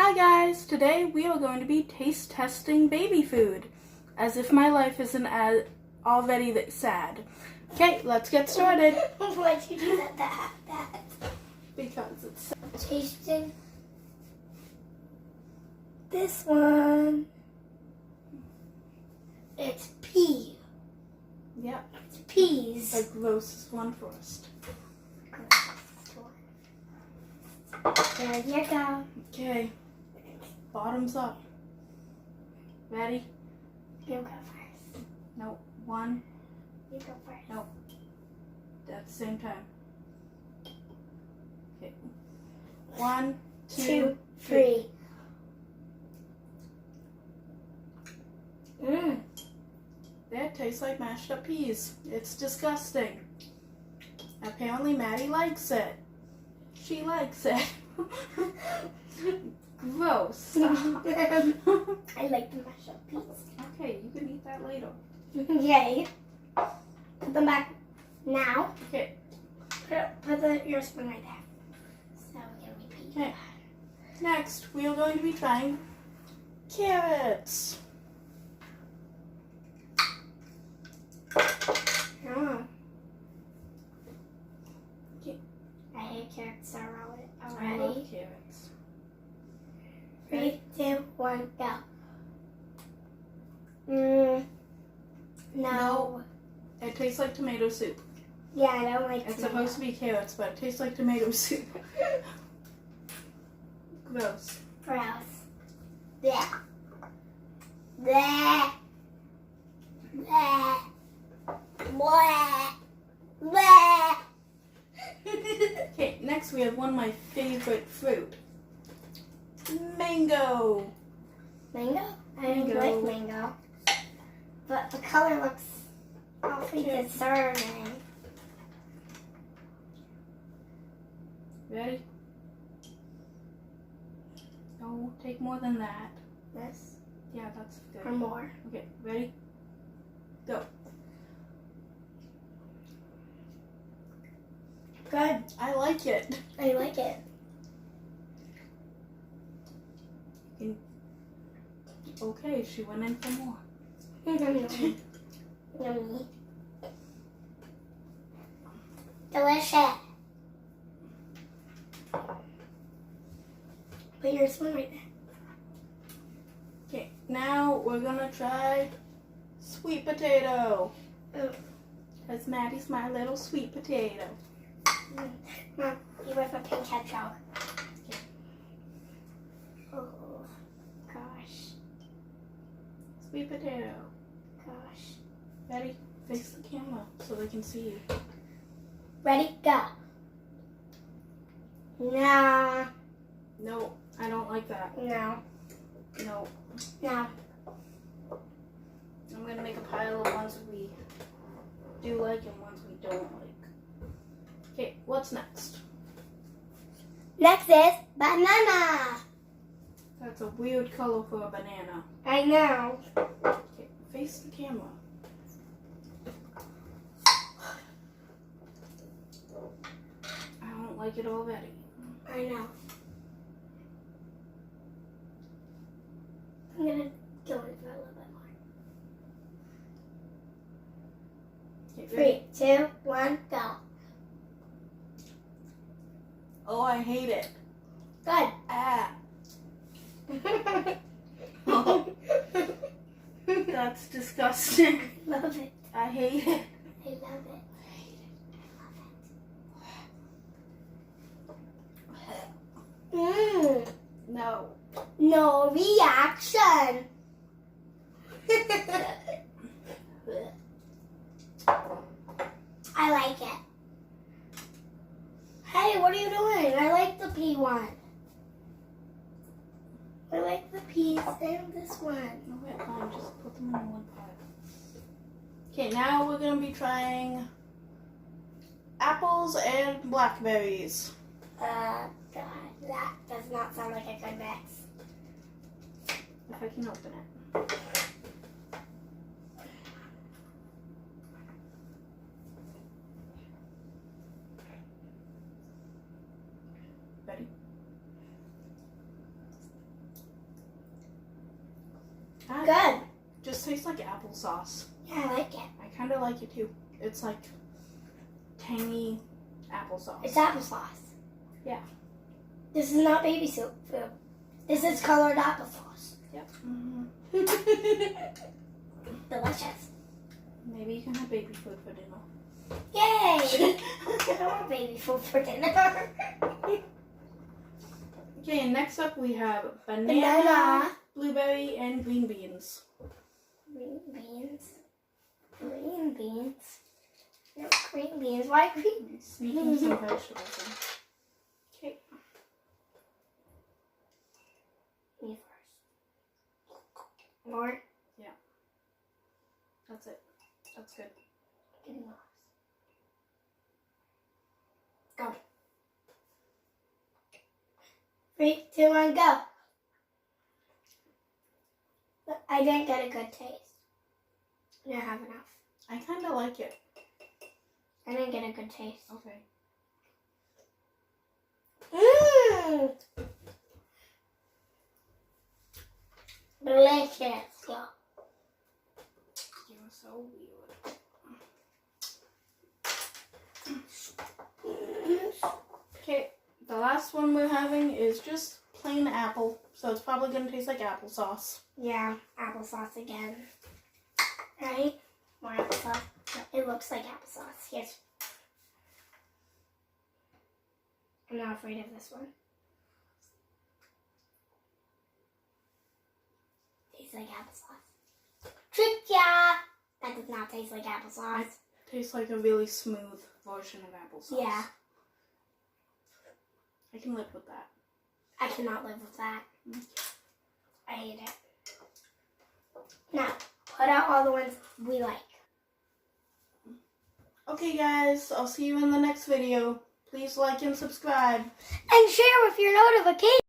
Hi guys, today we are going to be taste testing baby food, as if my life isn't already that sad. Okay, let's get started. Why'd you do that? Because it's sad. Tasting this one. It's pea. Yep, It's peas. the grossest one first. There you go. Okay, bottoms up. Ready? You go first. No, one, You go first. no, at the same time. Okay, 1, 2, 3. 3. That tastes like mashed up peas. It's disgusting. Apparently Maddie likes it. She likes it. Gross. Stop. I like the mashed up peas. Okay, you can eat that later. Yay. Put them back now. Okay. Put your spoon right there. So we can repeat. Okay. Next, we are going to be trying carrots. Oh. I hate carrots already. I love carrots. 3, 2, 1, go. No. It tastes like tomato soup. Yeah, I don't like It's tomato. supposed to be carrots, but it tastes like tomato soup. Gross. Gross. Blech. Blech. Blech. Blech. Blech. Okay, next we have one of my favorite fruit. Mango. Mango? I don't Mango. like mango. But the color looks awfully discerning. Ready? No, take more than that. This Yeah, that's or good. more. Okay, ready? Go. Good. I like it. I like it. Okay, she went in for more. Yummy. Delicious. Put your spoon right there. Okay, now we're gonna try sweet potato. Oh. Because Maddie's my little sweet potato. Mom, you with a pink hedgehog. Oh, gosh. Sweet potato. Gosh. Ready? Face the camera so they can see you. Ready? Go. Nah. No, I don't like that. No. No. No. I'm gonna make a pile of ones we do like and ones we don't like. Okay, what's next? Next is banana. That's a weird color for a banana. I know. Okay, face the camera. I don't like it already. I know. I'm gonna go in for a little bit more. Okay, ready? 3, 2, 1, go. Oh, I hate it. Good. Ah, that's disgusting. Love it. I hate it. I love it. No. No reaction. I like it. Hey, what are you doing? I like the pea one. I like the peas and this one. Okay, fine. Just put them in one pile. Okay, now we're gonna be trying apples and blackberries. God, that does not sound like a good mix. If I can open it. Ready? Good. Just tastes like applesauce. Yeah, I like it. I kind of like it too. It's like tangy applesauce. It's applesauce. Yeah. This is not baby soup food. This is colored applesauce. Yep. Delicious. Maybe you can have baby food for dinner. Yay! I want baby food for dinner. Okay, and next up we have banana, Banana. blueberry, and green beans. Green beans. Green beans. No, green beans. Why green? Sneaking some vegetables in. Okay. Me first. More. That's it. That's good. Getting lost. Go. 3, 2, 1, go. But I didn't get a good taste. I didn't have enough. I kind of like it. I didn't get a good taste. Okay. Mmm. Delicious. Go. You're so weird. Okay, the last one we're having is just plain apple, so it's probably going to taste like applesauce. Yeah, applesauce again. Right? More applesauce. It looks like applesauce. Yes. I'm not afraid of this one. Tastes like applesauce. Trick ya! That does not taste like applesauce. Tastes like a really smooth version of applesauce. Yeah. I can live with that. I cannot live with that. I hate it. Now, put out all the ones we like. Okay guys, I'll see you in the next video. Please like and subscribe. And share with your notifications.